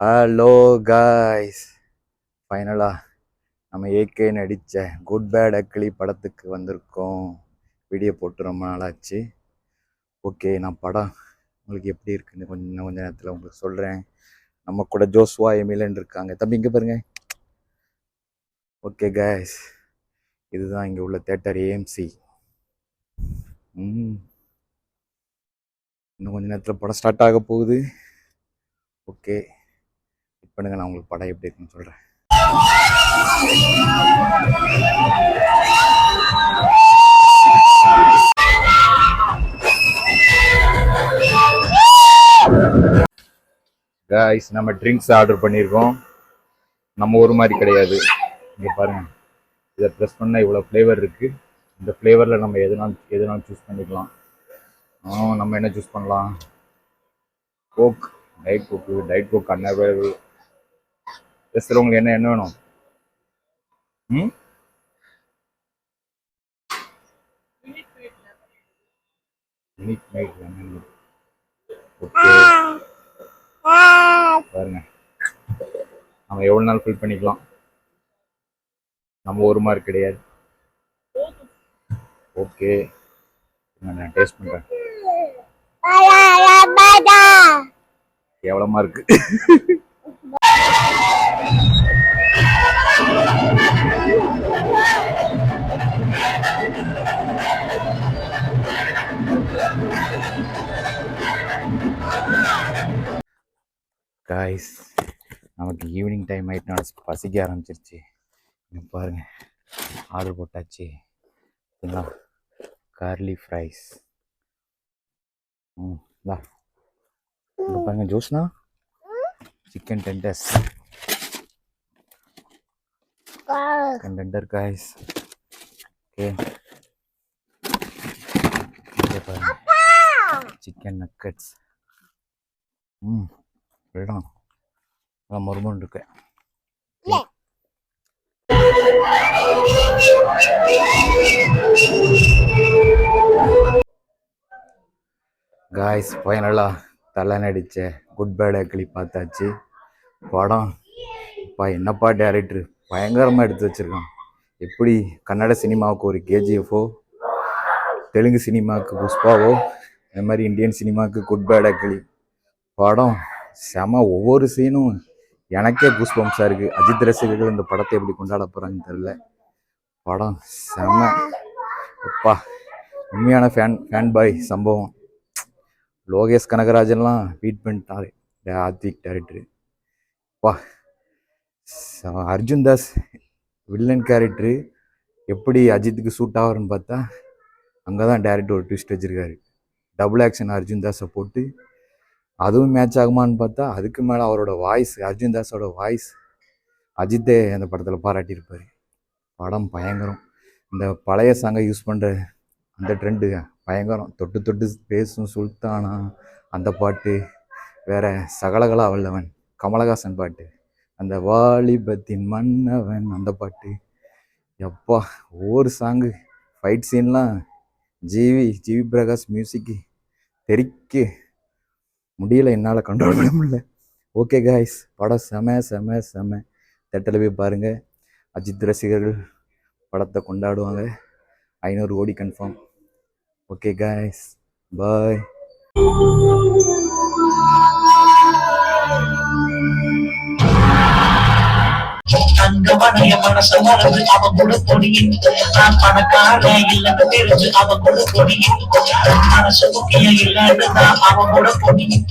Hello guys, ஃபைனலாக நம்ம AK நடித்த குட் பேட் அக்லி படத்துக்கு வந்திருக்கோம். வீடியோ போட்டு ரொம்ப நாளாச்சு. ஓகே, நான் படம் உங்களுக்கு எப்படி இருக்குன்னு கொஞ்சம் நேரத்தில் உங்களுக்கு சொல்கிறேன். நம்ம கூட ஜோஸ்வா எமிலன் இருக்காங்க. தம்பி இங்கே பாருங்க. ஓகே காய்ஸ், இதுதான் இங்கே உள்ள தேட்டர் ஏஎம்சி. இன்னும் கொஞ்சம் நேரத்தில் படம் ஸ்டார்ட் ஆக போகுது. ஓகே, பண்ணுங்க, நான் உங்களுக்கு படம் எப்படி இருக்குன்னு சொல்கிறேன். காய்ஸ், நம்ம ட்ரிங்க்ஸ் ஆர்டர் பண்ணியிருக்கோம். நம்ம ஒரு மாதிரி கிடையாது. இங்கே பாருங்க, இதை ப்ரெஸ் பண்ணால் இவ்வளோ ஃப்ளேவர் இருக்குது. இந்த ஃப்ளேவரில் நம்ம எதுனாலும் சூஸ் பண்ணிக்கலாம். நம்ம என்ன சூஸ் பண்ணலாம்? Coke, diet Coke unavailable. பேசுகிறவங்களுக்கு என்ன வேணும்? ஓகே பாருங்க, நம்ம எவ்வளோ நாள் ஃபில் பண்ணிக்கலாம். நம்ம ஒரு மார்க் கிடையாது. ஓகே, நான் டேஸ்ட் பண்ணுறேன். எவ்வளோ மார்க்கு? காய்ஸ், நமக்கு ஈவினிங் டைம் ஆகிட்டுனா பசிக்க ஆரம்பிச்சிருச்சு. இங்கே பாருங்க, ஆர்டர் போட்டாச்சு. Curly fries. இங்கே பாருங்க, ஜோஸ்னா chicken tenders. Tender guys. Okay, பாருங்க, சிக்கன் நக்கட்ஸ். வேண்டாம், மறுமணம் இருக்கு. காய்ஸ், ஃபைனலாக தலை நடித்த குட் பேட் அக்லி பார்த்தாச்சு. படம் என்னப்பா டேரக்டர் பயங்கரமாக எடுத்து வச்சுருக்கான். எப்படி கன்னட சினிமாவுக்கு ஒரு கேஜிஎஃபோ, தெலுங்கு சினிமாவுக்கு புஷ்பாவோ, இந்த மாதிரி இந்தியன் சினிமாவுக்கு குட் பேட் அக்லி படம் செம. ஒவ்வொரு சீனும் எனக்கே கூஸ்பம்ஸாக இருக்குது. அஜித் ரசிகர்கள் இந்த படத்தை எப்படி கொண்டாட போகிறாங்கன்னு தெரில. படம் செம. அப்பா, உண்மையான ஃபேன் பாய் சம்பவம். லோகேஷ் கனகராஜன்லாம் பீட் பண்ணிட்டாரு ஆத்விக் டேரக்டரு. அப்பா, அர்ஜுன் தாஸ் வில்லன் கேரக்டரு எப்படி அஜித்துக்கு சூட் ஆகுறன்னு பார்த்தா அங்கே தான் டேரக்டர் ஒரு ட்விஸ்ட் வச்சுருக்காரு. டபுள் ஆக்ஷன் அர்ஜுன் தாஸை போட்டு அதுவும் மேட்ச் ஆகுமான்னு பார்த்தா அதுக்கு மேலே அவரோட வாய்ஸ், அர்ஜுன் தாஸோட வாய்ஸ் அஜித்தே அந்த படத்தில் பாராட்டியிருப்பார். படம் பயங்கரம். இந்த பழைய சாங்கை யூஸ் பண்ணுற அந்த ட்ரெண்டு பயங்கரம். தொட்டு தொட்டு பேசும் சுல்தானா அந்த பாட்டு, வேறு சகலகலா வல்லவன் கமலஹாசன் பாட்டு, அந்த வாலிபத்தின் மன்னவன் அந்த பாட்டு. எப்பா, ஒவ்வொரு சாங்கு ஃபைட் சீன்லாம் ஜிவி பிரகாஷ் மியூசிக்கு தெரிக்க முடியல, என்னால் கண்ட்ரோல் பண்ண முடியல. ஓகே காய்ஸ், படம் செம. தேட்டரில் போய் பாருங்கள். அஜித் ரசிகர்கள் படத்தை கொண்டாடுவாங்க. 500 கோடி கன்ஃபார்ம். ஓகே காய்ஸ், பாய். தங்கமடைய மனச மறந்து அவன் கூட பொடியின் நான் பணக்கார இல்லைன்னு தெரிஞ்சு அவன் கூட பொடியின் மனசு முக்கியம் இல்லைன்னு தான் அவன் கூட பொடியின்